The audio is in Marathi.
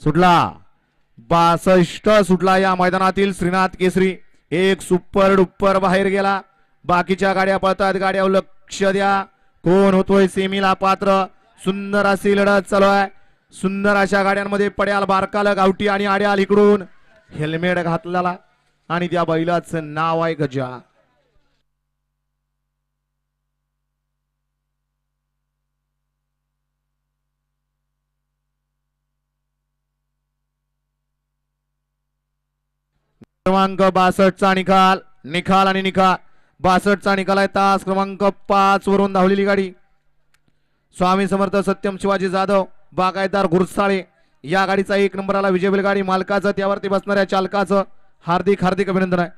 सुटला 62 सुटला या मैदानातील श्रीनाथ केसरी एक सुपर डुप्पर बाहेर गेला. बाकीच्या गाड्या पळतात, गाड्यावर लक्ष द्या. कोण होतोय सेमीला पात्र. सुंदर अशी लढत चालू आहे. सुंदर अशा गाड्यांमध्ये पड्याल बारकाल गावठी आणि आड्याल इकडून हेल्मेट घातलेला आणि त्या बैलाचं नाव आहे गजा. क्रमांक 62 चा निकाल निकाल आणि निकाल 62 चा निकाल आहे. तास क्रमांक 5 वरून धावलेली गाडी स्वामी समर्थ सत्यम शिवाजी जाधव बागायतदार गुरसाळे या गाडीचा 1 नंबरला विजय बैलगाडी मालकाचं त्यावरती बसणाऱ्या चालकाचं हार्दिक हार्दिक अभिनंदन आहे.